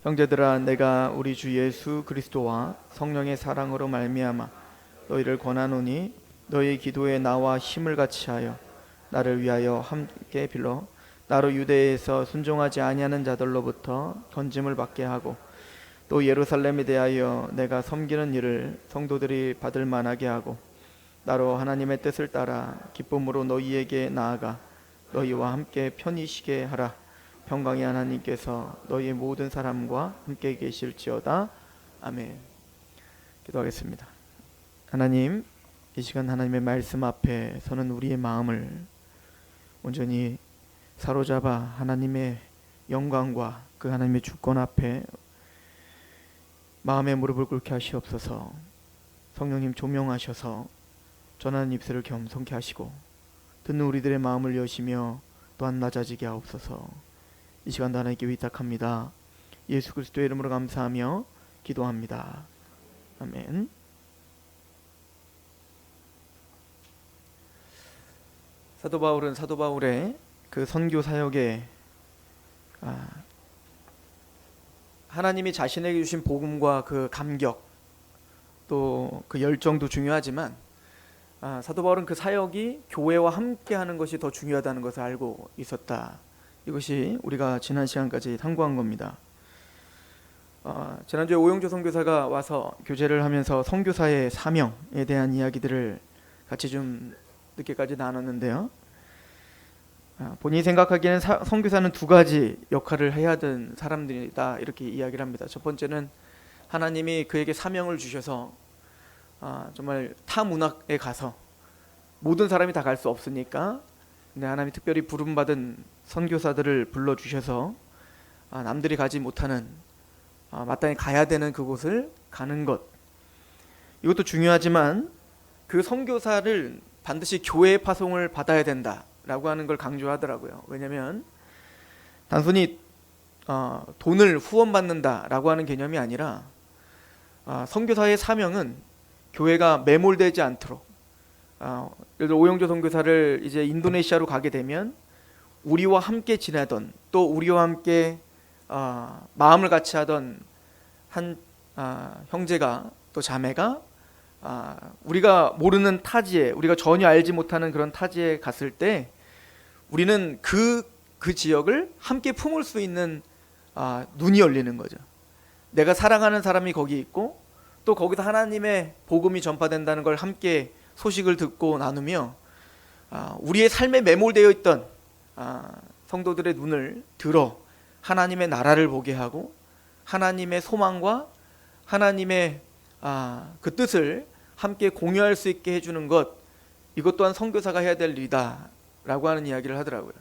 형제들아, 내가 우리 주 예수 그리스도와 성령의 사랑으로 말미암아 너희를 권하노니 너희 기도에 나와 힘을 같이하여 나를 위하여 함께 빌어 나로 유대에서 순종하지 아니하는 자들로부터 건짐을 받게 하고 또 예루살렘에 대하여 내가 섬기는 일을 성도들이 받을 만하게 하고 나로 하나님의 뜻을 따라 기쁨으로 너희에게 나아가 너희와 함께 편히 쉬게 하라. 평강의 하나님께서 너희 모든 사람과 함께 계실지어다. 아멘. 기도하겠습니다. 하나님, 이 시간 하나님의 말씀 앞에 서는 우리의 마음을 온전히 사로잡아 하나님의 영광과 그 하나님의 주권 앞에 마음의 무릎을 꿇게 하시옵소서. 성령님 조명하셔서 전하는 입술을 겸손케 하시고 듣는 우리들의 마음을 여시며 또한 낮아지게 하옵소서. 이 시간도 하나님께 위탁합니다. 예수 그리스도의 이름으로 감사하며 기도합니다. 아멘. 사도 바울은 사도 바울의 그 선교 사역에 하나님이 자신에게 주신 복음과 그 감격 또 그 열정도 중요하지만 사도 바울은 그 사역이 교회와 함께하는 것이 더 중요하다는 것을 알고 있었다. 이것이 우리가 지난 시간까지 탐구한 겁니다. 지난주에 오영조 선교사가 와서 교제를 하면서 선교사의 사명에 대한 이야기들을 같이 좀 늦게까지 나눴는데요. 본인이 생각하기에는 선교사는 두 가지 역할을 해야 하는 사람들이다, 이렇게 이야기를 합니다. 첫 번째는 하나님이 그에게 사명을 주셔서 정말 타 문화에 가서 모든 사람이 다 갈 수 없으니까 하나님이 특별히 부름받은 선교사들을 불러주셔서 남들이 가지 못하는 마땅히 가야 되는 그곳을 가는 것, 이것도 중요하지만 그 선교사를 반드시 교회의 파송을 받아야 된다라고 하는 걸 강조하더라고요. 왜냐하면 단순히 돈을 후원받는다라고 하는 개념이 아니라 선교사의 사명은 교회가 매몰되지 않도록, 예를 들어 오영조 선교사를 이제 인도네시아로 가게 되면 우리와 함께 지내던 또 우리와 함께 마음을 같이 하던 한 형제가 또 자매가 우리가 모르는 타지에, 우리가 전혀 알지 못하는 그런 타지에 갔을 때 우리는 그 지역을 함께 품을 수 있는 눈이 열리는 거죠. 내가 사랑하는 사람이 거기 있고 또 거기서 하나님의 복음이 전파된다는 걸 함께 소식을 듣고 나누며 우리의 삶에 매몰되어 있던 성도들의 눈을 들어 하나님의 나라를 보게 하고 하나님의 소망과 하나님의 그 뜻을 함께 공유할 수 있게 해주는 것, 이것 또한 선교사가 해야 될 일이다 라고 하는 이야기를 하더라고요.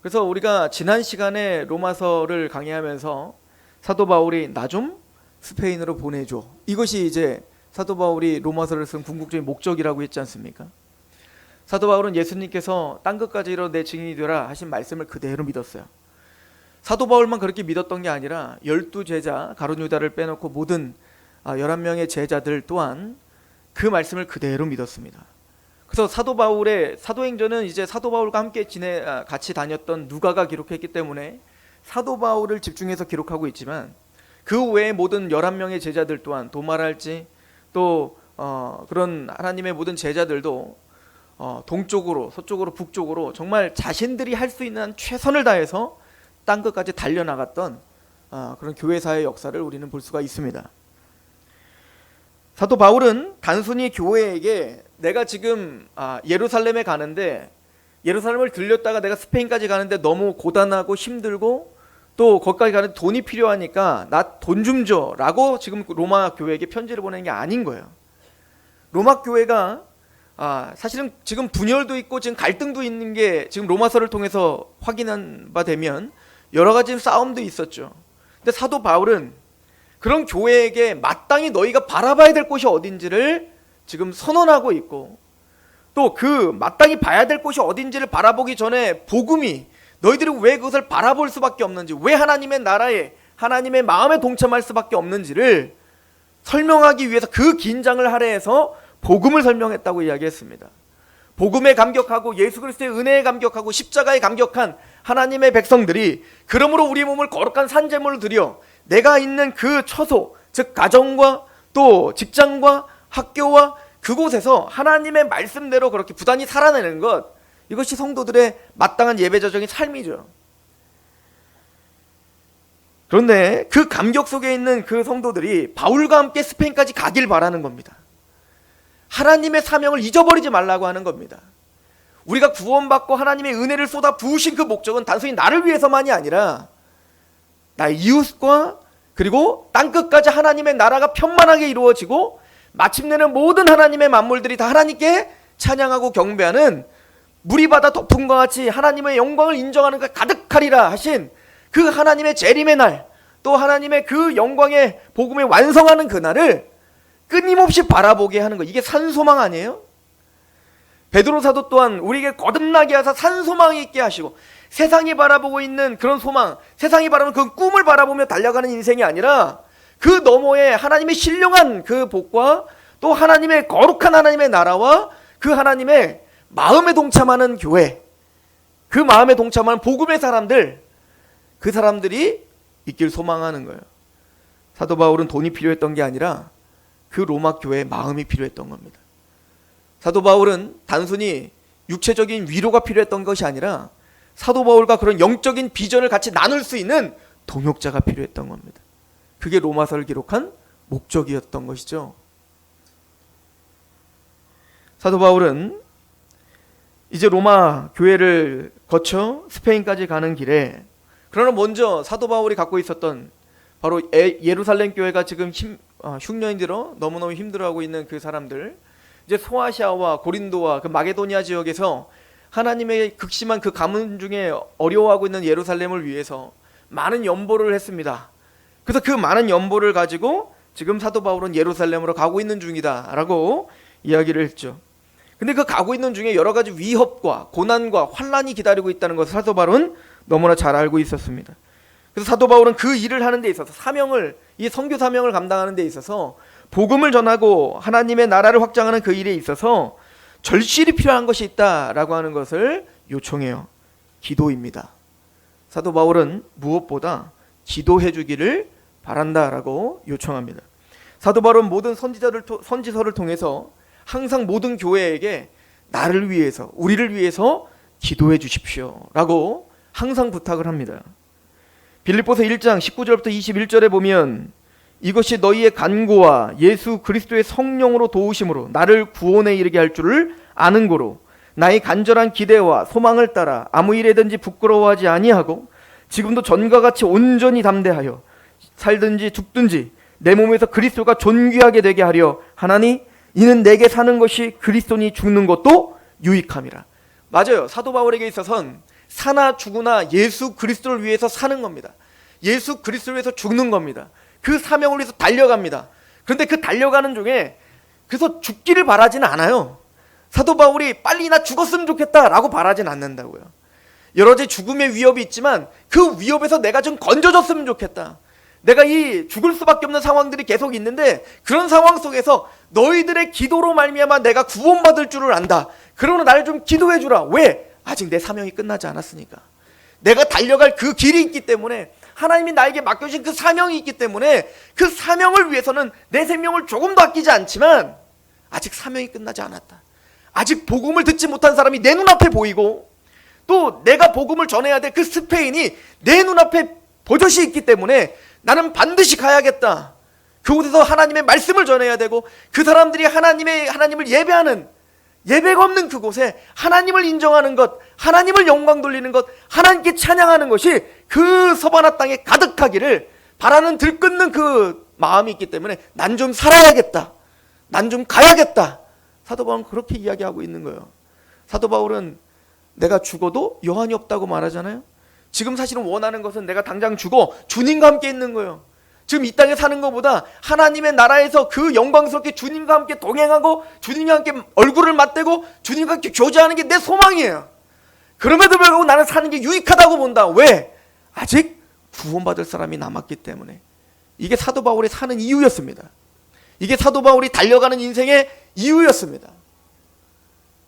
그래서 우리가 지난 시간에 로마서를 강의하면서 사도 바울이 나 좀 스페인으로 보내줘, 이것이 이제 사도 바울이 로마서를 쓴 궁극적인 목적이라고 했지 않습니까? 사도 바울은 예수님께서 땅 끝까지 이르러 내 증인이 되라 하신 말씀을 그대로 믿었어요. 사도 바울만 그렇게 믿었던 게 아니라 12제자 가룟 유다를 빼놓고 모든 11명의 제자들 또한 그 말씀을 그대로 믿었습니다. 그래서 사도 바울의 사도행전은 이제 사도 바울과 함께 같이 다녔던 누가가 기록했기 때문에 사도 바울을 집중해서 기록하고 있지만 그 외에 모든 11명의 제자들 또한 도마랄지 또 그런 하나님의 모든 제자들도 동쪽으로 서쪽으로 북쪽으로 정말 자신들이 할 수 있는 최선을 다해서 땅끝까지 달려나갔던 그런 교회사의 역사를 우리는 볼 수가 있습니다. 사도 바울은 단순히 교회에게 내가 지금 예루살렘에 가는데 예루살렘을 들렸다가 내가 스페인까지 가는데 너무 고단하고 힘들고 또 거기까지 가는데 돈이 필요하니까 나 돈 좀 줘 라고 지금 로마 교회에게 편지를 보내는 게 아닌 거예요. 로마 교회가 사실은 지금 분열도 있고 지금 갈등도 있는 게 지금 로마서를 통해서 확인한 바 되면 여러 가지 싸움도 있었죠. 근데 사도 바울은 그런 교회에게 마땅히 너희가 바라봐야 될 곳이 어딘지를 지금 선언하고 있고 또 그 마땅히 봐야 될 곳이 어딘지를 바라보기 전에 복음이 너희들이 왜 그것을 바라볼 수밖에 없는지, 왜 하나님의 나라에 하나님의 마음에 동참할 수밖에 없는지를 설명하기 위해서 그 긴장을 할애해서 복음을 설명했다고 이야기했습니다. 복음에 감격하고 예수 그리스도의 은혜에 감격하고 십자가에 감격한 하나님의 백성들이 그러므로 우리 몸을 거룩한 산제물로 드려 내가 있는 그 처소, 즉 가정과 또 직장과 학교와 그곳에서 하나님의 말씀대로 그렇게 부단히 살아내는 것, 이것이 성도들의 마땅한 예배자적인 삶이죠. 그런데 그 감격 속에 있는 그 성도들이 바울과 함께 스페인까지 가길 바라는 겁니다. 하나님의 사명을 잊어버리지 말라고 하는 겁니다. 우리가 구원받고 하나님의 은혜를 쏟아 부으신 그 목적은 단순히 나를 위해서만이 아니라 나의 이웃과 그리고 땅끝까지 하나님의 나라가 편만하게 이루어지고 마침내는 모든 하나님의 만물들이 다 하나님께 찬양하고 경배하는 물이 바다 덮음과 같이 하나님의 영광을 인정하는 것 가득하리라 하신 그 하나님의 재림의 날, 또 하나님의 그 영광의 복음을 완성하는 그날을 끊임없이 바라보게 하는 것, 이게 산소망 아니에요? 베드로 사도 또한 우리에게 거듭나게 하사 산소망이 있게 하시고, 세상이 바라보고 있는 그런 소망, 세상이 바라보는 그 꿈을 바라보며 달려가는 인생이 아니라 그 너머에 하나님의 신령한 그 복과 또 하나님의 거룩한 하나님의 나라와 그 하나님의 마음에 동참하는 교회, 그 마음에 동참하는 복음의 사람들, 그 사람들이 있길 소망하는 거예요. 사도 바울은 돈이 필요했던 게 아니라 그 로마 교회의 마음이 필요했던 겁니다. 사도 바울은 단순히 육체적인 위로가 필요했던 것이 아니라 사도 바울과 그런 영적인 비전을 같이 나눌 수 있는 동역자가 필요했던 겁니다. 그게 로마서를 기록한 목적이었던 것이죠. 사도 바울은 이제 로마 교회를 거쳐 스페인까지 가는 길에, 그러나 먼저 사도 바울이 갖고 있었던 바로 예루살렘 교회가 지금 흉년이 들어 너무너무 힘들어하고 있는 그 사람들, 이제 소아시아와 고린도와 그 마게도니아 지역에서 하나님의 극심한 그 가문 중에 어려워하고 있는 예루살렘을 위해서 많은 연보를 했습니다. 그래서 그 많은 연보를 가지고 지금 사도 바울은 예루살렘으로 가고 있는 중이다 라고 이야기를 했죠. 근데 그 가고 있는 중에 여러 가지 위협과 고난과 환란이 기다리고 있다는 것을 사도 바울은 너무나 잘 알고 있었습니다. 그래서 사도 바울은 그 일을 하는 데 있어서 이 선교 사명을 감당하는 데 있어서 복음을 전하고 하나님의 나라를 확장하는 그 일에 있어서 절실히 필요한 것이 있다라고 하는 것을 요청해요. 기도입니다. 사도 바울은 무엇보다 기도해 주기를 바란다라고 요청합니다. 사도 바울은 모든 선지서를 통해서 항상 모든 교회에게 나를 위해서, 우리를 위해서 기도해 주십시오 라고 항상 부탁을 합니다. 빌립보서 1장 19절부터 21절에 보면 이것이 너희의 간구와 예수 그리스도의 성령으로 도우심으로 나를 구원에 이르게 할 줄을 아는 고로 나의 간절한 기대와 소망을 따라 아무 일에든지 부끄러워하지 아니하고 지금도 전과 같이 온전히 담대하여 살든지 죽든지 내 몸에서 그리스도가 존귀하게 되게 하려 하나니 이는 내게 사는 것이 그리스도니 죽는 것도 유익함이라. 맞아요. 사도 바울에게 있어서는 사나 죽으나 예수 그리스도를 위해서 사는 겁니다. 예수 그리스도를 위해서 죽는 겁니다. 그 사명을 위해서 달려갑니다. 그런데 그 달려가는 중에 그래서 죽기를 바라지는 않아요. 사도 바울이 빨리 나 죽었으면 좋겠다라고 바라진 않는다고요. 여러 가지 죽음의 위협이 있지만 그 위협에서 내가 좀 건져졌으면 좋겠다. 내가 이 죽을 수밖에 없는 상황들이 계속 있는데 그런 상황 속에서 너희들의 기도로 말미암아 내가 구원받을 줄을 안다. 그러므로 나를 좀 기도해 주라. 왜? 아직 내 사명이 끝나지 않았으니까. 내가 달려갈 그 길이 있기 때문에, 하나님이 나에게 맡겨주신 그 사명이 있기 때문에 그 사명을 위해서는 내 생명을 조금도 아끼지 않지만 아직 사명이 끝나지 않았다. 아직 복음을 듣지 못한 사람이 내 눈앞에 보이고 또 내가 복음을 전해야 될 그 스페인이 내 눈앞에 버젓이 있기 때문에 나는 반드시 가야겠다. 그곳에서 하나님의 말씀을 전해야 되고 그 사람들이 하나님을 예배하는, 예배가 없는 그곳에 하나님을 인정하는 것, 하나님을 영광 돌리는 것, 하나님께 찬양하는 것이 그 서바나 땅에 가득하기를 바라는 들끓는 그 마음이 있기 때문에 난 좀 살아야겠다. 난 좀 가야겠다. 사도 바울은 그렇게 이야기하고 있는 거예요. 사도 바울은 내가 죽어도 여한이 없다고 말하잖아요. 지금 사실은 원하는 것은 내가 당장 죽어 주님과 함께 있는 거예요. 지금 이 땅에 사는 것보다 하나님의 나라에서 그 영광스럽게 주님과 함께 동행하고 주님과 함께 얼굴을 맞대고 주님과 함께 교제하는 게 내 소망이에요. 그럼에도 불구하고 나는 사는 게 유익하다고 본다. 왜? 아직 구원받을 사람이 남았기 때문에. 이게 사도 바울이 사는 이유였습니다. 이게 사도 바울이 달려가는 인생의 이유였습니다.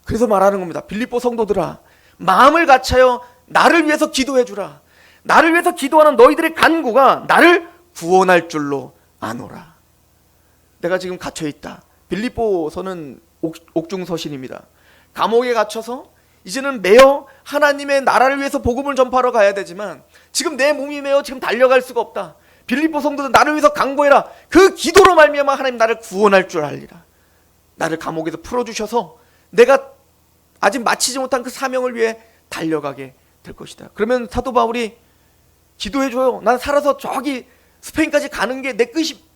그래서 말하는 겁니다. 빌립보 성도들아, 마음을 같이하여 나를 위해서 기도해 주라. 나를 위해서 기도하는 너희들의 간구가 나를 구원할 줄로 아노라. 내가 지금 갇혀있다. 빌립보서는 옥중서신입니다. 감옥에 갇혀서 이제는 매여 하나님의 나라를 위해서 복음을 전파하러 가야 되지만 지금 내 몸이 매여 지금 달려갈 수가 없다. 빌립보 성도들 나를 위해서 간구해라. 그 기도로 말미암아 하나님 나를 구원할 줄 알리라. 나를 감옥에서 풀어주셔서 내가 아직 마치지 못한 그 사명을 위해 달려가게 될 것이다. 그러면 사도 바울이 기도해줘요. 난 살아서 저기 스페인까지 가는 게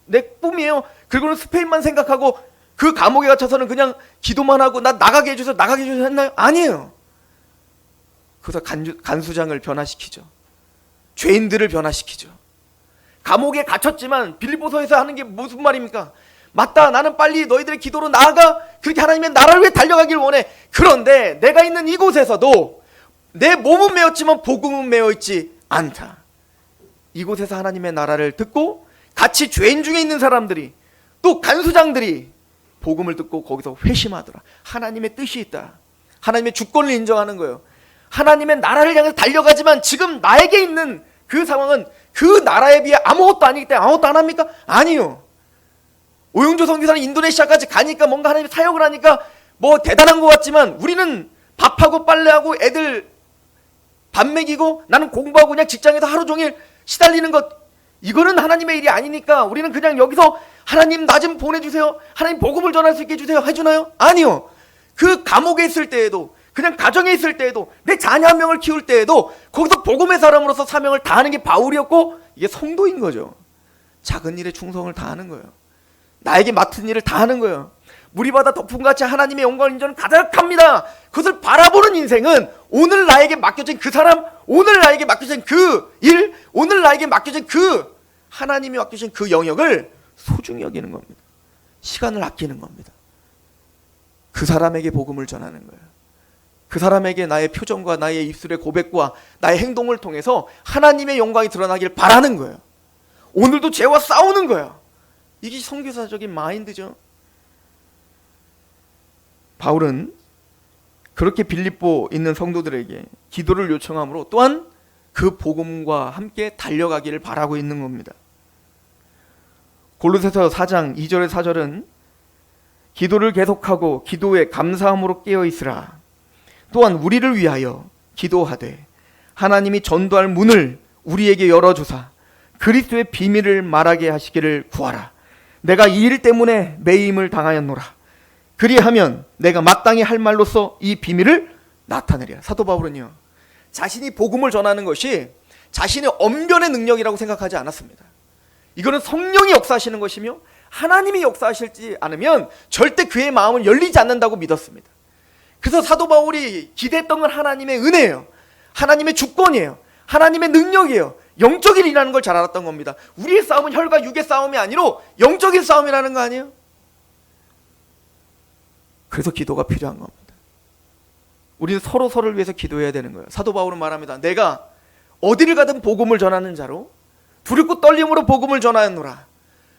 내 꿈이에요. 그리고는 스페인만 생각하고 그 감옥에 갇혀서는 그냥 기도만 하고 나 나가게 해주세요. 나가게 해주세요 했나요? 아니에요. 그래서 간수장을 변화시키죠. 죄인들을 변화시키죠. 감옥에 갇혔지만 빌립보서에서 하는 게 무슨 말입니까? 맞다. 나는 빨리 너희들의 기도로 나아가 그렇게 하나님의 나라를 위해 달려가길 원해. 그런데 내가 있는 이곳에서도 내 몸은 메었지만 복음은 메어있지 않다. 이곳에서 하나님의 나라를 듣고 같이 죄인 중에 있는 사람들이 또 간수장들이 복음을 듣고 거기서 회심하더라. 하나님의 뜻이 있다. 하나님의 주권을 인정하는 거예요. 하나님의 나라를 향해서 달려가지만 지금 나에게 있는 그 상황은 그 나라에 비해 아무것도 아니기 때문에 아무것도 안 합니까? 아니요. 오영조 선교사는 인도네시아까지 가니까 뭔가 하나님의 사역을 하니까 뭐 대단한 것 같지만 우리는 밥하고 빨래하고 애들 밥 먹이고 나는 공부하고 그냥 직장에서 하루 종일 시달리는 것, 이거는 하나님의 일이 아니니까 우리는 그냥 여기서 하나님 나 좀 보내주세요. 하나님 복음을 전할 수 있게 해주세요. 해주나요? 아니요. 그 감옥에 있을 때에도 그냥 가정에 있을 때에도 내 자녀 한 명을 키울 때에도 거기서 복음의 사람으로서 사명을 다하는 게 바울이었고 이게 성도인 거죠. 작은 일에 충성을 다하는 거예요. 나에게 맡은 일을 다하는 거예요. 무리바다 덮음같이 하나님의 영광 인정은 가득합니다. 그것을 바라보는 인생은 오늘 나에게 맡겨진 그 사람, 오늘 나에게 맡겨진 그 일, 오늘 나에게 맡겨진 그 하나님이 맡겨진 그 영역을 소중히 여기는 겁니다. 시간을 아끼는 겁니다. 그 사람에게 복음을 전하는 거예요. 그 사람에게 나의 표정과 나의 입술의 고백과 나의 행동을 통해서 하나님의 영광이 드러나길 바라는 거예요. 오늘도 죄와 싸우는 거예요. 이게 선교사적인 마인드죠. 바울은 그렇게 빌립보 있는 성도들에게 기도를 요청함으로 또한 그 복음과 함께 달려가기를 바라고 있는 겁니다. 골로새서 4장 2절의 4절은 기도를 계속하고 기도에 감사함으로 깨어있으라. 또한 우리를 위하여 기도하되 하나님이 전도할 문을 우리에게 열어주사 그리스도의 비밀을 말하게 하시기를 구하라. 내가 이 일 때문에 매임을 당하였노라. 그리하면 내가 마땅히 할 말로써 이 비밀을 나타내리라. 사도 바울은요, 자신이 복음을 전하는 것이 자신의 언변의 능력이라고 생각하지 않았습니다. 이거는 성령이 역사하시는 것이며 하나님이 역사하실지 않으면 절대 그의 마음을 열리지 않는다고 믿었습니다. 그래서 사도 바울이 기대했던 건 하나님의 은혜예요. 하나님의 주권이에요. 하나님의 능력이에요. 영적인 일이라는 걸 잘 알았던 겁니다. 우리의 싸움은 혈과 육의 싸움이 아니라 영적인 싸움이라는 거 아니에요? 그래서 기도가 필요한 겁니다. 우리는 서로를 위해서 기도해야 되는 거예요. 사도 바울은 말합니다. 내가 어디를 가든 복음을 전하는 자로 두렵고 떨림으로 복음을 전하였노라.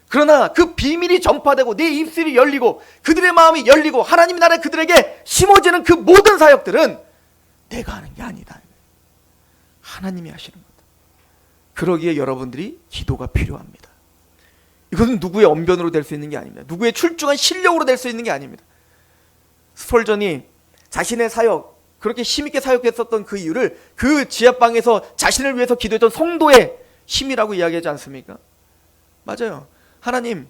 그러나 그 비밀이 전파되고 내 입술이 열리고 그들의 마음이 열리고 하나님 나라에 그들에게 심어지는 그 모든 사역들은 내가 하는 게 아니다. 하나님이 하시는 거다. 그러기에 여러분들이 기도가 필요합니다. 이것은 누구의 언변으로 될 수 있는 게 아닙니다. 누구의 출중한 실력으로 될 수 있는 게 아닙니다. 스펄전이 자신의 사역, 그렇게 힘있게 사역했었던 그 이유를 그 지하방에서 자신을 위해서 기도했던 성도의 힘이라고 이야기하지 않습니까? 맞아요. 하나님,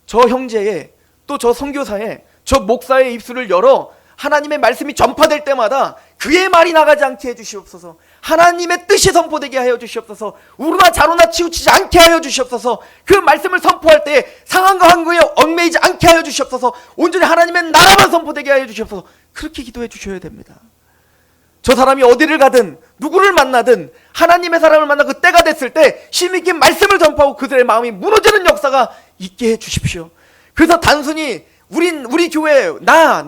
저 형제의 또 저 선교사의 저 목사의 입술을 열어 하나님의 말씀이 전파될 때마다 그의 말이 나가지 않게 해주시옵소서. 하나님의 뜻이 선포되게 하여 주시옵소서. 우르나 자로나 치우치지 않게 하여 주시옵소서. 그 말씀을 선포할 때 상황과 한구에 얽매이지 않게 하여 주시옵소서. 온전히 하나님의 나라만 선포되게 하여 주시옵소서. 그렇게 기도해 주셔야 됩니다. 저 사람이 어디를 가든 누구를 만나든 하나님의 사람을 만나 그 때가 됐을 때 힘있게 말씀을 전파하고 그들의 마음이 무너지는 역사가 있게 해 주십시오. 그래서 단순히 우리 교회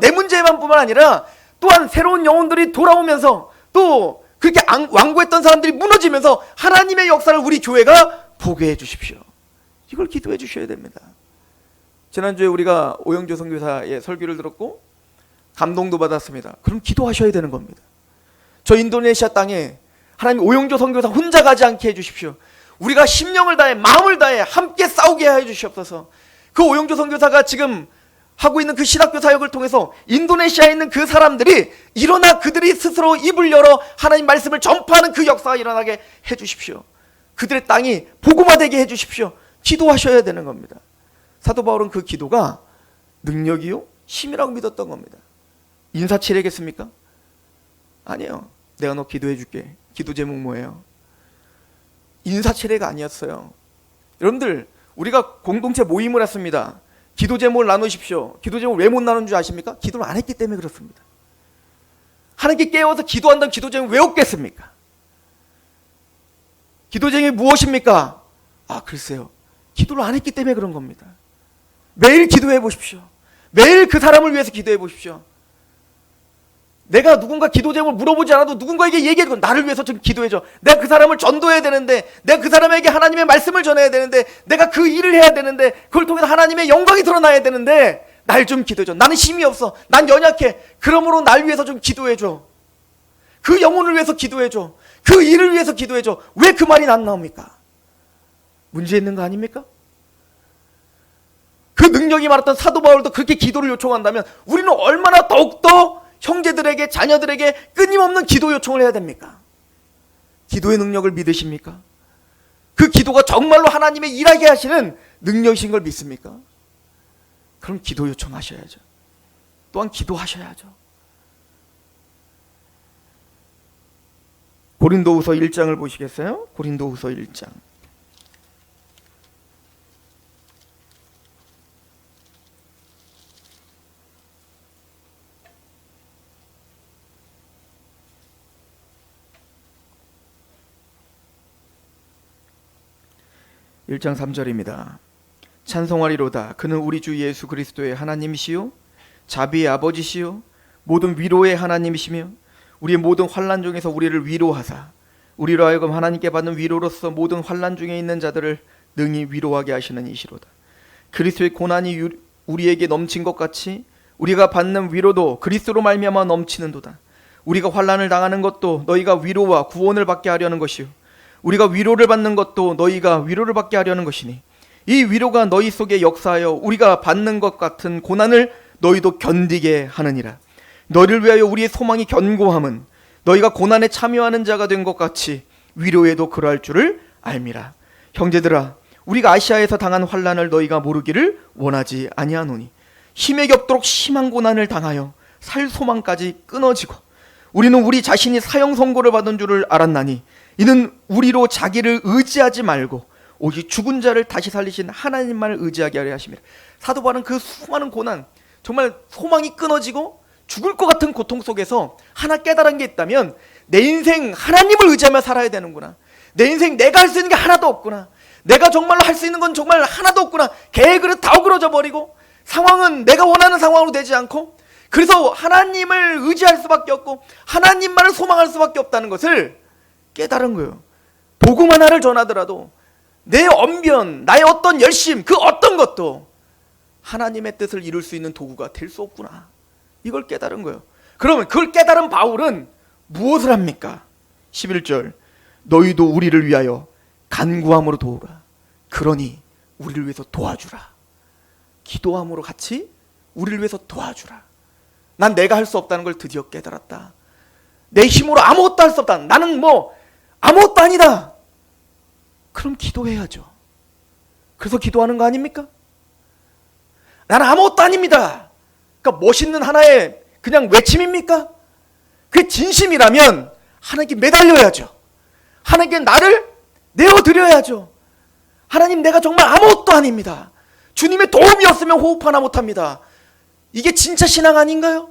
내 문제만 뿐만 아니라 또한 새로운 영혼들이 돌아오면서 또 그렇게 완고했던 사람들이 무너지면서 하나님의 역사를 우리 교회가 보게 해 주십시오. 이걸 기도해 주셔야 됩니다. 지난주에 우리가 오영조 선교사의 설교를 들었고 감동도 받았습니다. 그럼 기도하셔야 되는 겁니다. 저 인도네시아 땅에 하나님 오영조 선교사 혼자 가지 않게 해 주십시오. 우리가 심령을 다해 마음을 다해 함께 싸우게 하여 주시옵소서. 그 오영조 선교사가 지금 하고 있는 그 신학교 사역을 통해서 인도네시아에 있는 그 사람들이 일어나 그들이 스스로 입을 열어 하나님 말씀을 전파하는 그 역사가 일어나게 해 주십시오. 그들의 땅이 복음화되게 해 주십시오. 기도하셔야 되는 겁니다. 사도 바울은 그 기도가 능력이요 힘이라고 믿었던 겁니다. 인사치레겠습니까? 아니에요. 내가 너 기도해 줄게. 기도 제목 뭐예요? 인사치레가 아니었어요. 여러분들, 우리가 공동체 모임을 했습니다. 기도 제목을 나누십시오. 기도 제목을 왜 못 나눈 줄 아십니까? 기도를 안 했기 때문에 그렇습니다. 하나님께 깨워서 기도한다는 기도 제목을 왜 없겠습니까? 기도 제목이 무엇입니까? 글쎄요. 기도를 안 했기 때문에 그런 겁니다. 매일 기도해 보십시오. 매일 그 사람을 위해서 기도해 보십시오. 내가 누군가 기도 제목을 물어보지 않아도 누군가에게 얘기해주고 나를 위해서 좀 기도해줘. 내가 그 사람을 전도해야 되는데, 내가 그 사람에게 하나님의 말씀을 전해야 되는데, 내가 그 일을 해야 되는데, 그걸 통해서 하나님의 영광이 드러나야 되는데 날 좀 기도해줘. 나는 힘이 없어. 난 연약해. 그러므로 날 위해서 좀 기도해줘. 그 영혼을 위해서 기도해줘. 그 일을 위해서 기도해줘. 왜 그 말이 안 나옵니까? 문제 있는 거 아닙니까? 그 능력이 많았던 사도 바울도 그렇게 기도를 요청한다면 우리는 얼마나 더욱더 형제들에게, 자녀들에게 끊임없는 기도 요청을 해야 됩니까? 기도의 능력을 믿으십니까? 그 기도가 정말로 하나님의 일하게 하시는 능력이신 걸 믿습니까? 그럼 기도 요청하셔야죠. 또한 기도하셔야죠. 고린도후서 1장을 보시겠어요? 고린도후서 1장. 1장 3절입니다. 찬송하리로다. 그는 우리 주 예수 그리스도의 하나님이시요 자비의 아버지시요 모든 위로의 하나님이시며 우리의 모든 환난 중에서 우리를 위로하사 우리로 하여금 하나님께 받는 위로로서 모든 환난 중에 있는 자들을 능히 위로하게 하시는 이시로다. 그리스도의 고난이 우리에게 넘친 것 같이 우리가 받는 위로도 그리스도로 말미암아 넘치는도다. 우리가 환난을 당하는 것도 너희가 위로와 구원을 받게 하려는 것이요 우리가 위로를 받는 것도 너희가 위로를 받게 하려는 것이니 이 위로가 너희 속에 역사하여 우리가 받는 것 같은 고난을 너희도 견디게 하느니라. 너희를 위하여 우리의 소망이 견고함은 너희가 고난에 참여하는 자가 된 것 같이 위로에도 그러할 줄을 알미라. 형제들아, 우리가 아시아에서 당한 환난을 너희가 모르기를 원하지 아니하노니 힘에 겹도록 심한 고난을 당하여 살 소망까지 끊어지고 우리는 우리 자신이 사형 선고를 받은 줄을 알았나니 이는 우리로 자기를 의지하지 말고 오직 죽은 자를 다시 살리신 하나님만을 의지하게 하려 하심이라. 사도 바울은 그 수많은 고난, 정말 소망이 끊어지고 죽을 것 같은 고통 속에서 하나 깨달은 게 있다면 내 인생 하나님을 의지하며 살아야 되는구나. 내 인생 내가 할 수 있는 게 하나도 없구나. 내가 정말로 할 수 있는 건 정말 하나도 없구나. 개그릇 다 어그러져 버리고 상황은 내가 원하는 상황으로 되지 않고 그래서 하나님을 의지할 수밖에 없고 하나님만을 소망할 수밖에 없다는 것을 깨달은 거예요. 복음 하나를 전하더라도 내 언변, 나의 어떤 열심, 그 어떤 것도 하나님의 뜻을 이룰 수 있는 도구가 될 수 없구나. 이걸 깨달은 거예요. 그러면 그걸 깨달은 바울은 무엇을 합니까? 11절 너희도 우리를 위하여 간구함으로 도우라. 그러니 우리를 위해서 도와주라. 기도함으로 같이 우리를 위해서 도와주라. 난 내가 할 수 없다는 걸 드디어 깨달았다. 내 힘으로 아무것도 할 수 없다. 나는 아무것도 아니다. 그럼 기도해야죠. 그래서 기도하는 거 아닙니까? 나는 아무것도 아닙니다. 그러니까 멋있는 하나의 그냥 외침입니까? 그게 진심이라면 하나님께 매달려야죠. 하나님께 나를 내어드려야죠. 하나님, 내가 정말 아무것도 아닙니다. 주님의 도움이 없으면 호흡 하나 못합니다. 이게 진짜 신앙 아닌가요?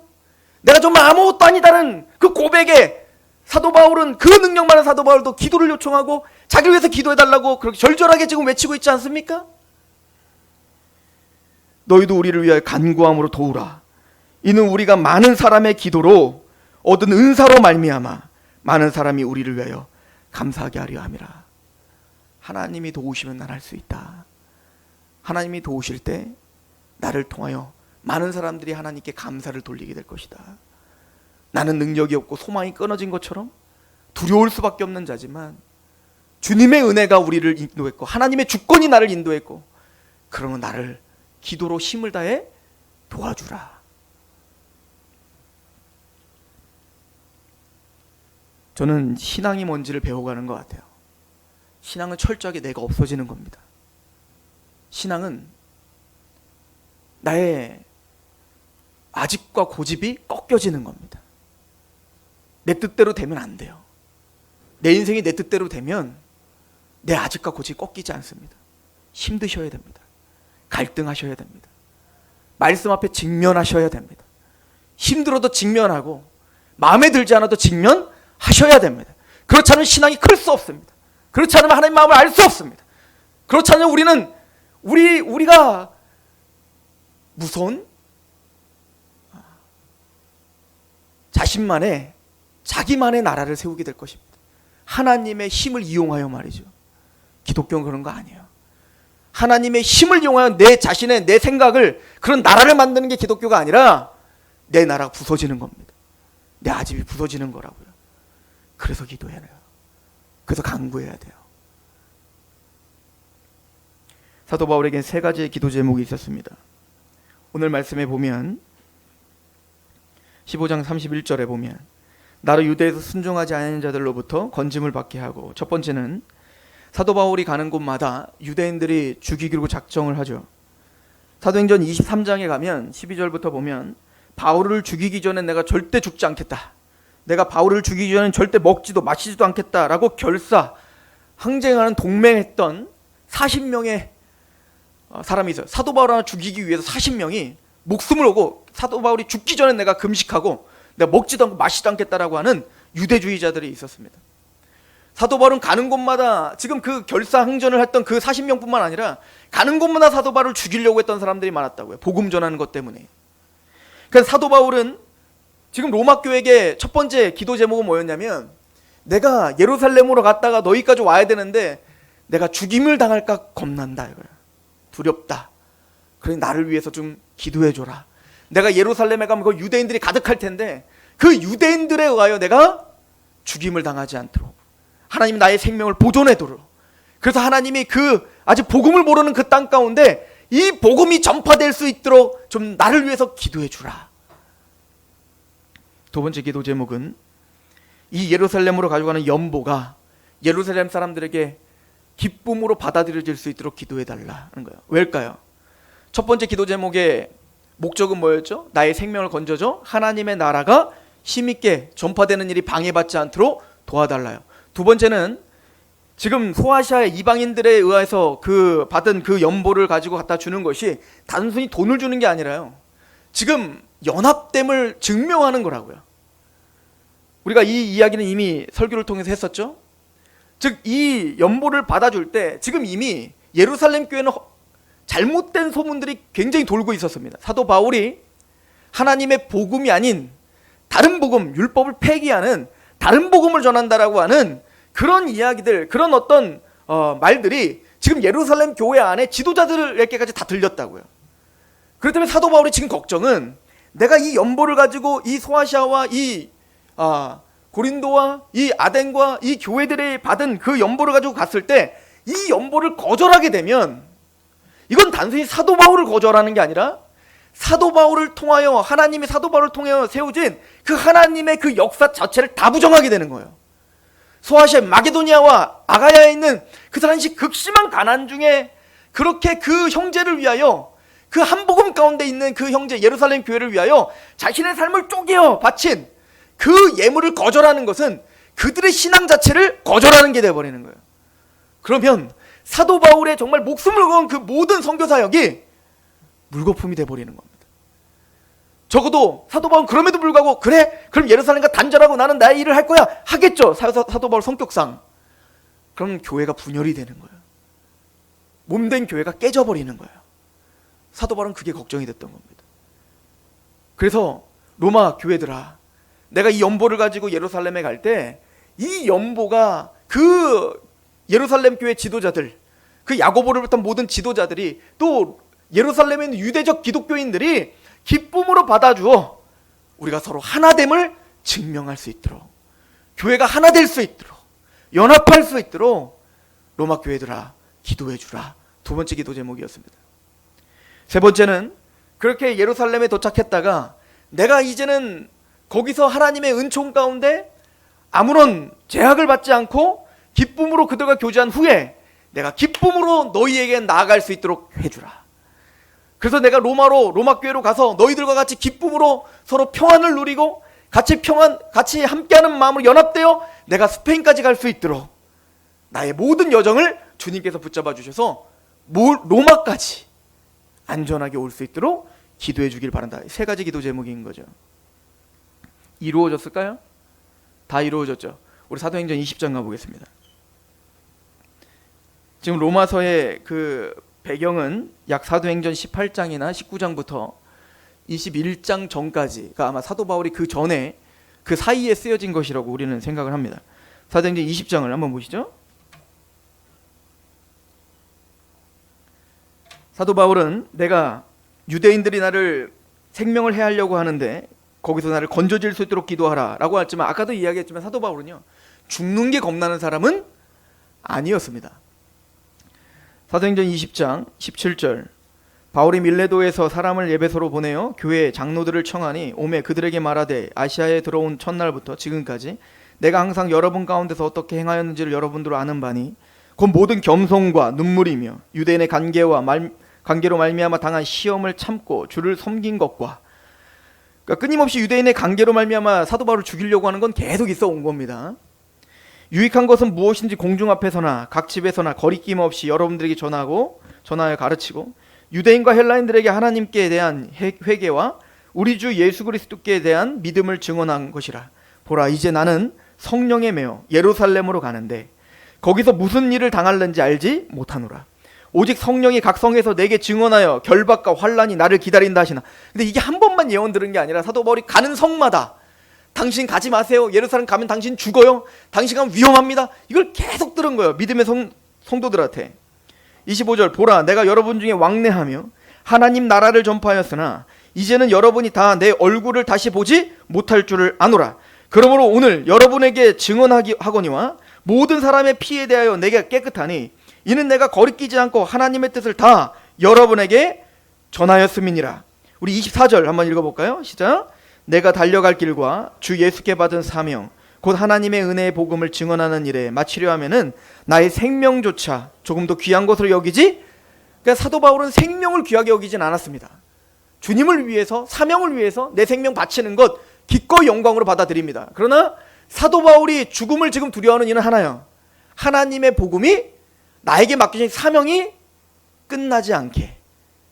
내가 정말 아무것도 아니다는 그 고백에 사도 바울은, 그 능력 많은 사도 바울도 기도를 요청하고 자기를 위해서 기도해달라고 그렇게 절절하게 지금 외치고 있지 않습니까? 너희도 우리를 위하여 간구함으로 도우라. 이는 우리가 많은 사람의 기도로 얻은 은사로 말미암아 많은 사람이 우리를 위하여 감사하게 하려 함이라. 하나님이 도우시면 난 할 수 있다. 하나님이 도우실 때 나를 통하여 많은 사람들이 하나님께 감사를 돌리게 될 것이다. 나는 능력이 없고 소망이 끊어진 것처럼 두려울 수밖에 없는 자지만 주님의 은혜가 우리를 인도했고 하나님의 주권이 나를 인도했고, 그러면 나를 기도로 힘을 다해 도와주라. 저는 신앙이 뭔지를 배워가는 것 같아요. 신앙은 철저하게 내가 없어지는 겁니다. 신앙은 나의 아집과 고집이 꺾여지는 겁니다. 내 뜻대로 되면 안 돼요. 내 인생이 내 뜻대로 되면 내 아집과 고집이 꺾이지 않습니다. 힘드셔야 됩니다. 갈등하셔야 됩니다. 말씀 앞에 직면하셔야 됩니다. 힘들어도 직면하고 마음에 들지 않아도 직면하셔야 됩니다. 그렇지 않으면 신앙이 클 수 없습니다. 그렇지 않으면 하나님 마음을 알 수 없습니다. 그렇지 않으면 우리가 무서운 자기만의 나라를 세우게 될 것입니다. 하나님의 힘을 이용하여 말이죠. 기독교는 그런 거 아니에요. 하나님의 힘을 이용하여 내 생각을, 그런 나라를 만드는 게 기독교가 아니라 내 나라가 부서지는 겁니다. 내 아집이 부서지는 거라고요. 그래서 기도해야 돼요. 그래서 간구해야 돼요. 사도 바울에겐 세 가지의 기도 제목이 있었습니다. 오늘 말씀에 보면 15장 31절에 보면 나를 유대에서 순종하지 않은 자들로부터 건짐을 받게 하고, 첫 번째는 사도 바울이 가는 곳마다 유대인들이 죽이기로 작정을 하죠. 사도행전 23장에 가면 12절부터 보면 바울을 죽이기 전에 내가 절대 죽지 않겠다, 내가 바울을 죽이기 전에 절대 먹지도 마시지도 않겠다라고 항쟁하는 동맹했던 40명의 사람이 있어요. 사도 바울 하나 죽이기 위해서 40명이 목숨을 걸고 사도 바울이 죽기 전에 내가 금식하고 내가 먹지도 않고 마시지도 않겠다라고 하는 유대주의자들이 있었습니다. 사도 바울은 가는 곳마다, 지금 그 결사항전을 했던 그 40명뿐만 아니라 가는 곳마다 사도 바울을 죽이려고 했던 사람들이 많았다고요. 복음 전하는 것 때문에. 그래서 사도 바울은 지금 로마 교회의 첫 번째 기도 제목은 뭐였냐면, 내가 예루살렘으로 갔다가 너희까지 와야 되는데 내가 죽임을 당할까 겁난다 이거야. 두렵다. 그러니 나를 위해서 좀 기도해줘라. 내가 예루살렘에 가면 그 유대인들이 가득할 텐데 그 유대인들에 의하여 내가 죽임을 당하지 않도록 하나님이 나의 생명을 보존하도록, 그래서 하나님이 아직 복음을 모르는 그 땅 가운데 이 복음이 전파될 수 있도록 좀 나를 위해서 기도해주라. 두 번째 기도 제목은 이 예루살렘으로 가져가는 연보가 예루살렘 사람들에게 기쁨으로 받아들여질 수 있도록 기도해달라는 거예요. 왜일까요? 첫 번째 기도 제목의 목적은 뭐였죠? 나의 생명을 건져줘 하나님의 나라가 힘있게 전파되는 일이 방해받지 않도록 도와달라요. 두 번째는 지금 소아시아의 이방인들에 의해서 받은 그 연보를 가지고 갖다 주는 것이 단순히 돈을 주는 게 아니라요, 지금 연합됨을 증명하는 거라고요. 우리가 이 이야기는 이미 설교를 통해서 했었죠. 즉 이 연보를 받아줄 때 지금 이미 예루살렘 교회는 잘못된 소문들이 굉장히 돌고 있었습니다. 사도 바울이 하나님의 복음이 아닌 다른 복음, 율법을 폐기하는 다른 복음을 전한다라고 하는 그런 이야기들, 그런 어떤 말들이 지금 예루살렘 교회 안에 지도자들에게까지 다 들렸다고요. 그렇기 때문에 사도 바울이 지금 걱정은, 내가 이 연보를 가지고 이 소아시아와 이 고린도와 이 아덴과 이 교회들이 받은 그 연보를 가지고 갔을 때 이 연보를 거절하게 되면 이건 단순히 사도 바울을 거절하는 게 아니라 사도 바울을 통하여, 하나님이 사도 바울을 통하여 세우진 그 하나님의 그 역사 자체를 다 부정하게 되는 거예요. 소아시아 마게도니아와 아가야에 있는 그 당시 극심한 가난 중에 그렇게 그 형제를 위하여, 그 한 복음 가운데 있는 그 형제 예루살렘 교회를 위하여 자신의 삶을 쪼개어 바친 그 예물을 거절하는 것은 그들의 신앙 자체를 거절하는 게 되어버리는 거예요. 그러면 사도 바울의 정말 목숨을 건 그 모든 선교 사역이 물거품이 되어버리는 겁니다. 적어도 사도 바울은 그럼에도 불구하고 그래? 그럼 예루살렘과 단절하고 나는 나의 일을 할 거야 하겠죠. 사도 바울 성격상. 그럼 교회가 분열이 되는 거예요. 몸된 교회가 깨져버리는 거예요. 사도 바울은 그게 걱정이 됐던 겁니다. 그래서 로마 교회들아, 내가 이 연보를 가지고 예루살렘에 갈 때 이 연보가 그 예루살렘 교회 지도자들, 그 야고보를 비롯한 모든 지도자들이, 또 예루살렘에 있는 유대적 기독교인들이 기쁨으로 받아주어 우리가 서로 하나됨을 증명할 수 있도록, 교회가 하나 될 수 있도록, 연합할 수 있도록 로마 교회들아 기도해 주라. 두 번째 기도 제목이었습니다. 세 번째는 그렇게 예루살렘에 도착했다가 내가 이제는 거기서 하나님의 은총 가운데 아무런 제약을 받지 않고 기쁨으로 그들과 교제한 후에 내가 기쁨으로 너희에게 나아갈 수 있도록 해주라. 그래서 내가 로마 교회로 가서 너희들과 같이 기쁨으로 서로 평안을 누리고 같이 함께하는 마음으로 연합되어 내가 스페인까지 갈 수 있도록 나의 모든 여정을 주님께서 붙잡아 주셔서 로마까지 안전하게 올 수 있도록 기도해 주길 바란다. 세 가지 기도 제목인 거죠. 이루어졌을까요? 다 이루어졌죠. 우리 사도행전 20장 가보겠습니다. 지금 로마서의 그 배경은 약 사도행전 18장이나 19장부터 21장 전까지가 아마 사도 바울이 그 전에 그 사이에 쓰여진 것이라고 우리는 생각을 합니다. 사도행전 20장을 한번 보시죠. 사도 바울은 내가 유대인들이 나를 생명을 해하려고 하는데 거기서 나를 건져질 수 있도록 기도하라 라고 했지만 아까도 이야기했지만 사도 바울은요 죽는 게 겁나는 사람은 아니었습니다. 사도행전 20장 17절 바울이 밀레도에서 사람을 에베소로 보내어 교회 장로들을 청하니 오매 그들에게 말하되 아시아에 들어온 첫날부터 지금까지 내가 항상 여러분 가운데서 어떻게 행하였는지를 여러분들 아는 바니 곧 모든 겸손과 눈물이며 유대인의 관계로 말미암아 당한 시험을 참고 주를 섬긴 것과 그러니까 끊임없이 유대인의 관계로 말미암아 사도 바울을 죽이려고 하는 건 계속 있어 온 겁니다. 유익한 것은 무엇인지 공중 앞에서나 각 집에서나 거리낌 없이 여러분들에게 전하여 가르치고 유대인과 헬라인들에게 하나님께 대한 회개와 우리 주 예수 그리스도께 대한 믿음을 증언한 것이라. 보라 이제 나는 성령에 매어 예루살렘으로 가는데 거기서 무슨 일을 당할는지 알지 못하노라. 오직 성령이 각 성에서 내게 증언하여 결박과 환란이 나를 기다린다 하시나. 근데 이게 한 번만 예언 들은 게 아니라 사도 바울이 가는 성마다 당신 가지 마세요. 예루살렘 가면 당신 죽어요. 당신 가면 위험합니다. 이걸 계속 들은 거예요. 믿음의 성도들한테. 25절 보라 내가 여러분 중에 왕래하며 하나님 나라를 전파하였으나 이제는 여러분이 다 내 얼굴을 다시 보지 못할 줄을 아노라. 그러므로 오늘 여러분에게 증언하거니와 모든 사람의 피에 대하여 내가 깨끗하니 이는 내가 거리끼지 않고 하나님의 뜻을 다 여러분에게 전하였음이니라. 우리 24절 한번 읽어볼까요? 시작. 내가 달려갈 길과 주 예수께 받은 사명 곧 하나님의 은혜의 복음을 증언하는 일에 마치려 하면은 나의 생명조차 조금 더 귀한 것으로 여기지. 그러니까 사도 바울은 생명을 귀하게 여기진 않았습니다. 주님을 위해서 사명을 위해서 내 생명 바치는 것 기꺼이 영광으로 받아들입니다. 그러나 사도 바울이 죽음을 지금 두려워하는 이유는 하나요. 하나님의 복음이 나에게 맡겨진 사명이 끝나지 않게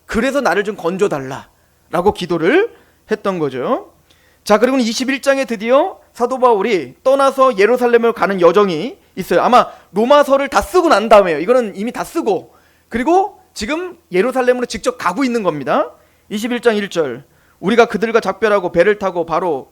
그래서 나를 좀 건져달라 라고 기도를 했던 거죠. 자, 그리고 21장에 드디어 사도 바울이 떠나서 예루살렘을 가는 여정이 있어요. 아마 로마서를 다 쓰고 난 다음에요. 이거는 이미 다 쓰고 그리고 지금 예루살렘으로 직접 가고 있는 겁니다. 21장 1절 우리가 그들과 작별하고 배를 타고 바로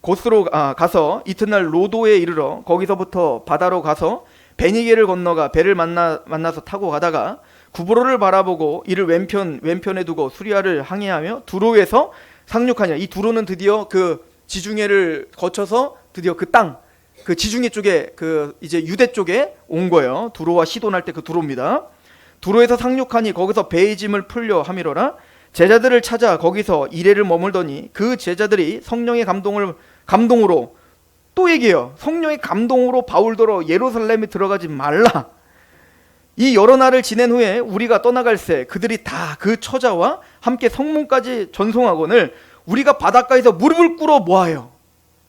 곳으로 가서 이튿날 로도에 이르러 거기서부터 바다로 가서 베니게를 건너가 배를 만나서 타고 가다가 구브로를 바라보고 이를 왼편에 두고 수리아를 항해하며 두로에서 상륙하냐. 이 두로는 드디어 그 지중해를 거쳐서 드디어 그 땅, 그 지중해 쪽에 그 이제 유대 쪽에 온 거예요. 두로와 시돈할 때 그 두로입니다. 두로에서 상륙하니 거기서 배의 짐을 풀려 함이로라. 제자들을 찾아 거기서 이래를 머물더니 그 제자들이 성령의 감동으로 또 얘기해요. 성령의 감동으로 바울더러 예루살렘에 들어가지 말라. 이 여러 날을 지낸 후에 우리가 떠나갈새 그들이 다 그 처자와 함께 성문까지 전송하거늘 우리가 바닷가에서 무릎을 꿇어 뭐하여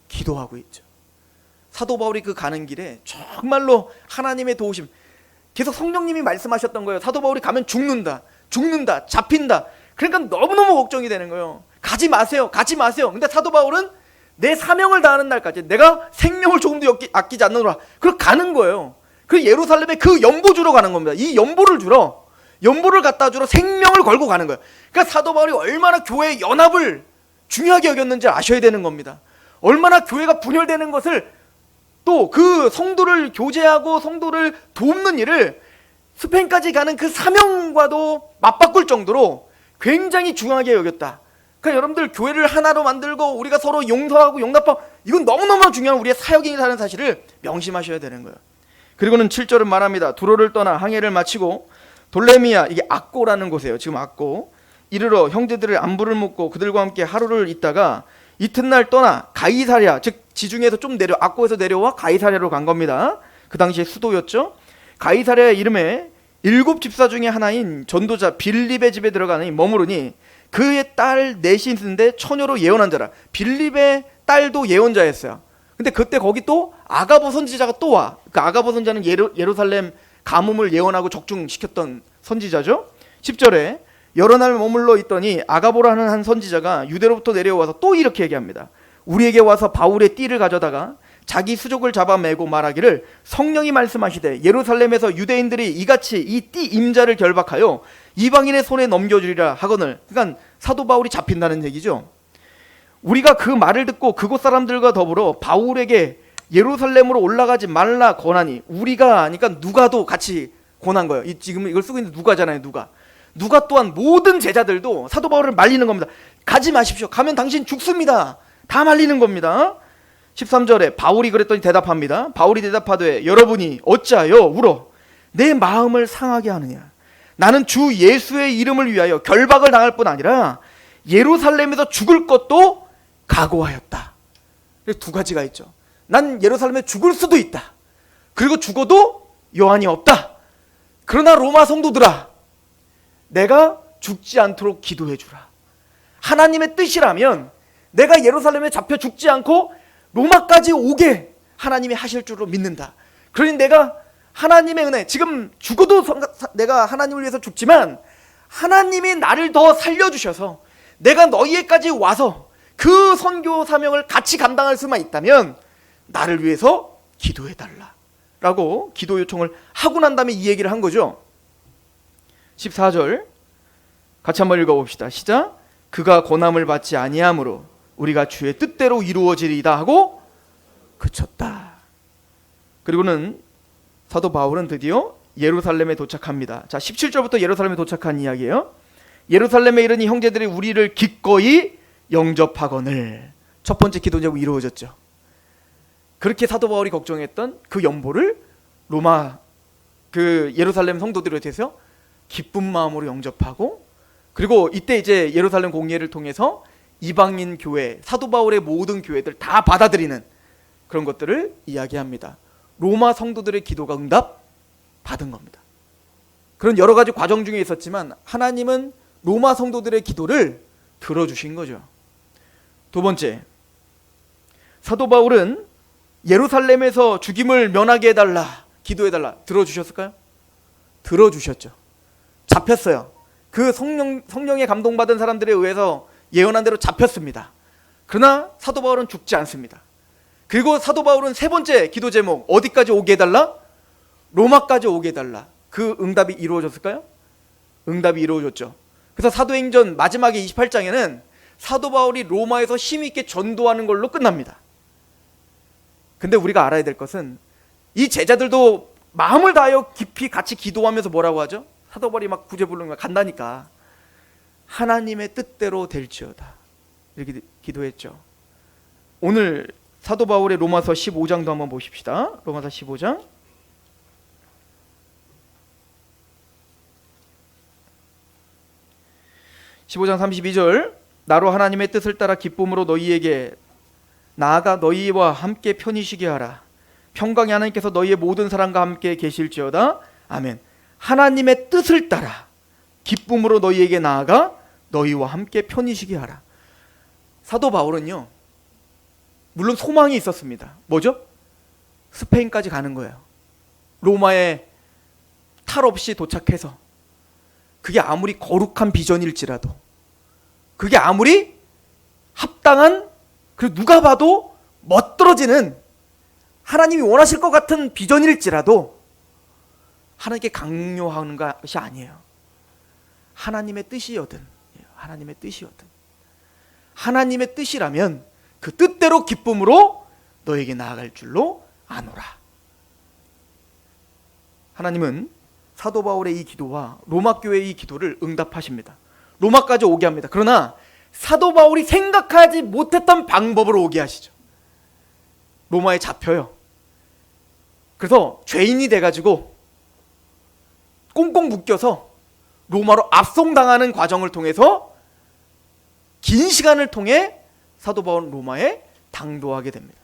기도하고 있죠. 사도 바울이 그 가는 길에 정말로 하나님의 도우심 계속 성령님이 말씀하셨던 거예요. 사도 바울이 가면 죽는다 잡힌다. 그러니까 너무너무 걱정이 되는 거예요. 가지 마세요. 근데 사도 바울은 내 사명을 다하는 날까지 내가 생명을 조금도 아끼지 않노라. 그걸 가는 거예요. 그 예루살렘에 그 연보 주러 가는 겁니다. 이 연보를 갖다 주러 생명을 걸고 가는 거예요. 그러니까 사도 바울이 얼마나 교회의 연합을 중요하게 여겼는지 아셔야 되는 겁니다. 얼마나 교회가 분열되는 것을 또 그 성도를 교제하고 성도를 돕는 일을 스페인까지 가는 그 사명과도 맞바꿀 정도로 굉장히 중요하게 여겼다. 그러니까 여러분들 교회를 하나로 만들고 우리가 서로 용서하고 용납하고 이건 너무너무 중요한 우리의 사역인이라는 사실을 명심하셔야 되는 거예요. 그리고는 7절은 말합니다. 두로를 떠나 항해를 마치고 돌레미아, 이게 악고라는 곳이에요. 지금 악고 이르러 형제들의 안부를 묻고 그들과 함께 하루를 있다가 이튿날 떠나 가이사랴, 즉 지중해에서 좀 내려 악고에서 내려와 가이사랴로 간 겁니다. 그 당시에 수도였죠. 가이사랴 이름에 7 집사 중에 하나인 전도자 빌립의 집에 들어가니 머무르니 그의 딸 넷이 있는데 처녀로 예언한 자라. 빌립의 딸도 예언자였어요. 근데 그때 거기 또 아가보 선지자가 또 와. 그 아가보 선지자는 예루살렘 가뭄을 예언하고 적중시켰던 선지자죠. 10절에 여러 날 머물러 있더니 아가보라는 한 선지자가 유대로부터 내려와서 또 이렇게 얘기합니다. 우리에게 와서 바울의 띠를 가져다가 자기 수족을 잡아매고 말하기를 성령이 말씀하시되 예루살렘에서 유대인들이 이같이 이 띠 임자를 결박하여 이방인의 손에 넘겨주리라 하거늘. 그러니까 사도 바울이 잡힌다는 얘기죠. 우리가 그 말을 듣고 그곳 사람들과 더불어 바울에게 예루살렘으로 올라가지 말라 권하니, 우리가 하니까 누가도 같이 권한 거예요. 지금 이걸 쓰고 있는 누가잖아요. 누가 또한 모든 제자들도 사도 바울을 말리는 겁니다. 가지 마십시오. 가면 당신 죽습니다. 다 말리는 겁니다. 13절에 바울이 그랬더니 대답합니다. 바울이 대답하되 여러분이 어찌하여 울어 내 마음을 상하게 하느냐. 나는 주 예수의 이름을 위하여 결박을 당할 뿐 아니라 예루살렘에서 죽을 것도 각오하였다. 두 가지가 있죠. 난 예루살렘에 죽을 수도 있다. 그리고 죽어도 여한이 없다. 그러나 로마 성도들아, 내가 죽지 않도록 기도해 주라. 하나님의 뜻이라면 내가 예루살렘에 잡혀 죽지 않고 로마까지 오게 하나님이 하실 줄로 믿는다. 그러니 내가 하나님의 은혜, 지금 죽어도 내가 하나님을 위해서 죽지만 하나님이 나를 더 살려주셔서 내가 너희에까지 와서 그 선교 사명을 같이 감당할 수만 있다면 나를 위해서 기도해달라 라고 기도 요청을 하고 난 다음에 이 얘기를 한 거죠. 14절 같이 한번 읽어봅시다. 시작. 그가 고난을 받지 아니하므로 우리가 주의 뜻대로 이루어지리이다 하고 그쳤다. 그리고는 사도 바울은 드디어 예루살렘에 도착합니다. 자, 17절부터 예루살렘에 도착한 이야기예요. 예루살렘에 이르니 형제들이 우리를 기꺼이 영접하거늘. 첫 번째 기도 제목이 이루어졌죠. 그렇게 사도 바울이 걱정했던 그 연보를 로마 그 예루살렘 성도들에 대해서 기쁜 마음으로 영접하고, 그리고 이때 이제 예루살렘 공예를 통해서 이방인 교회, 사도 바울의 모든 교회들 다 받아들이는 그런 것들을 이야기합니다. 로마 성도들의 기도가 응답 받은 겁니다. 그런 여러 가지 과정 중에 있었지만 하나님은 로마 성도들의 기도를 들어주신 거죠. 두 번째, 사도 바울은 예루살렘에서 죽임을 면하게 해달라, 기도해달라, 들어주셨을까요? 들어주셨죠. 잡혔어요. 그 성령에 감동받은 사람들에 의해서 예언한 대로 잡혔습니다. 그러나 사도 바울은 죽지 않습니다. 그리고 사도 바울은 세 번째 기도 제목, 어디까지 오게 해달라? 로마까지 오게 해달라. 그 응답이 이루어졌을까요? 응답이 이루어졌죠. 그래서 사도행전 마지막에 28장에는 사도 바울이 로마에서 힘있게 전도하는 걸로 끝납니다. 근데 우리가 알아야 될 것은 이 제자들도 마음을 다하여 깊이 같이 기도하면서 뭐라고 하죠? 사도 바울이 막 구제 부르는 거야. 간다니까. 하나님의 뜻대로 될지어다. 이렇게 기도했죠. 오늘 사도 바울의 로마서 15장도 한번 보십시다. 로마서 15장. (15장 32절) 나로 하나님의 뜻을 따라 기쁨으로 너희에게 나아가 너희와 함께 편히 쉬게 하라. 평강의 하나님께서 너희의 모든 사람과 함께 계실지어다. 아멘. 하나님의 뜻을 따라 기쁨으로 너희에게 나아가 너희와 함께 편히 쉬게 하라. 사도 바울은요, 물론 소망이 있었습니다. 뭐죠? 스페인까지 가는 거예요. 로마에 탈 없이 도착해서, 그게 아무리 거룩한 비전일지라도, 그게 아무리 합당한, 그리고 누가 봐도 멋들어지는 하나님이 원하실 것 같은 비전일지라도 하나님께 강요하는 것이 아니에요. 하나님의 뜻이거든. 하나님의 뜻이거든. 하나님의 뜻이라면 그 뜻대로 기쁨으로 너에게 나아갈 줄로 아노라. 하나님은 사도 바울의 이 기도와 로마 교회의 이 기도를 응답하십니다. 로마까지 오게 합니다. 그러나 사도 바울이 생각하지 못했던 방법으로 오게 하시죠. 로마에 잡혀요. 그래서 죄인이 돼가지고 꽁꽁 묶여서 로마로 압송당하는 과정을 통해서 긴 시간을 통해 사도 바울은 로마에 당도하게 됩니다.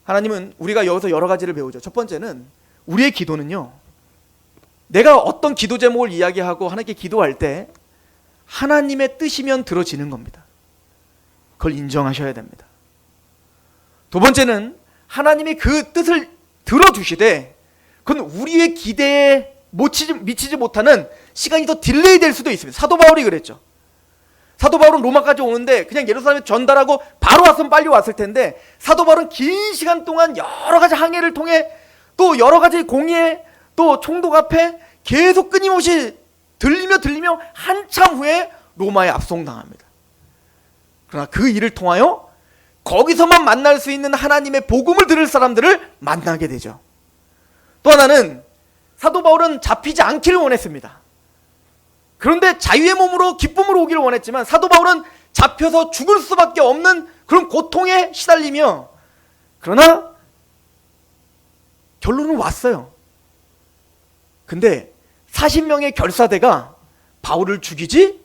하나님은 우리가 여기서 여러 가지를 배우죠. 첫 번째는 우리의 기도는요, 내가 어떤 기도 제목을 이야기하고 하나님께 기도할 때 하나님의 뜻이면 들어지는 겁니다. 그걸 인정하셔야 됩니다. 두 번째는 하나님이 그 뜻을 들어주시되 그건 우리의 기대에 미치지 못하는 시간이 더 딜레이 될 수도 있습니다. 사도 바울이 그랬죠. 사도 바울은 로마까지 오는데 그냥 예루살렘에 전달하고 바로 왔으면 빨리 왔을 텐데, 사도 바울은 긴 시간 동안 여러 가지 항해를 통해 또 여러 가지 공의회 또 총독 앞에 계속 끊임없이 들리며 한참 후에 로마에 압송당합니다. 그러나 그 일을 통하여 거기서만 만날 수 있는 하나님의 복음을 들을 사람들을 만나게 되죠. 또 하나는 사도 바울은 잡히지 않기를 원했습니다. 그런데 자유의 몸으로 기쁨으로 오기를 원했지만 사도 바울은 잡혀서 죽을 수밖에 없는 그런 고통에 시달리며, 그러나 결론은 왔어요. 근데 40명의 결사대가 바울을 죽이지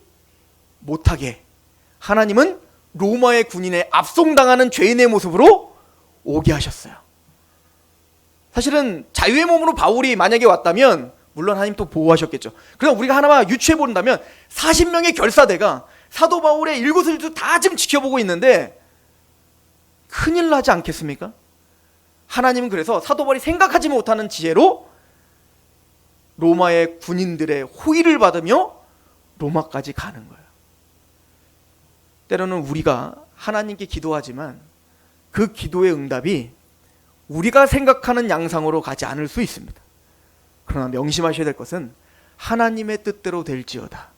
못하게 하나님은 로마의 군인에 압송당하는 죄인의 모습으로 오게 하셨어요. 사실은 자유의 몸으로 바울이 만약에 왔다면 물론 하나님 또 보호하셨겠죠. 그러나 우리가 하나만 유추해 본다면 40명의 결사대가 사도 바울의 일거수일투 다 지금 지켜보고 있는데 큰일 나지 않겠습니까? 하나님은 그래서 사도 바울이 생각하지 못하는 지혜로 로마의 군인들의 호의를 받으며 로마까지 가는 거예요. 때로는 우리가 하나님께 기도하지만 그 기도의 응답이 우리가 생각하는 양상으로 가지 않을 수 있습니다. 그러나 명심하셔야 될 것은 하나님의 뜻대로 될지어다.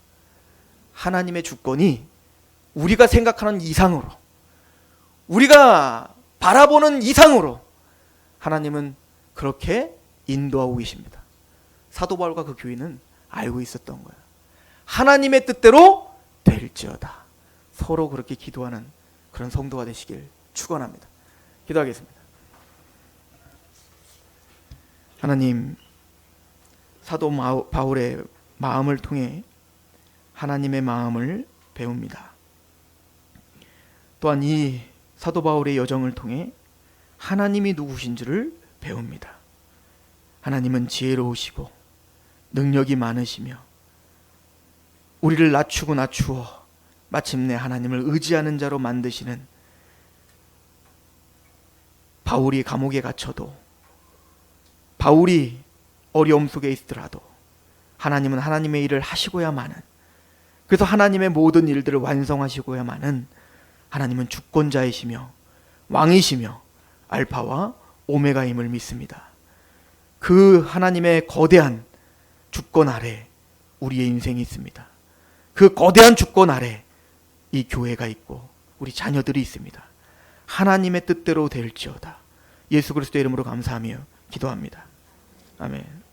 하나님의 주권이 우리가 생각하는 이상으로, 우리가 바라보는 이상으로 하나님은 그렇게 인도하고 계십니다. 사도 바울과 그 교인은 알고 있었던 거예요. 하나님의 뜻대로 될지어다. 서로 그렇게 기도하는 그런 성도가 되시길 축원합니다. 기도하겠습니다. 하나님, 사도 바울의 마음을 통해 하나님의 마음을 배웁니다. 또한 이 사도 바울의 여정을 통해 하나님이 누구신지를 배웁니다. 하나님은 지혜로우시고 능력이 많으시며 우리를 낮추어 마침내 하나님을 의지하는 자로 만드시는, 바울이 감옥에 갇혀도, 바울이 어려움 속에 있더라도 하나님은 하나님의 일을 하시고야마는, 그래서 하나님의 모든 일들을 완성하시고야마는 하나님은 주권자이시며 왕이시며 알파와 오메가임을 믿습니다. 그 하나님의 거대한 주권 아래 우리의 인생이 있습니다. 그 거대한 주권 아래 이 교회가 있고 우리 자녀들이 있습니다. 하나님의 뜻대로 될지어다. 예수 그리스도의 이름으로 감사하며 기도합니다. 아멘.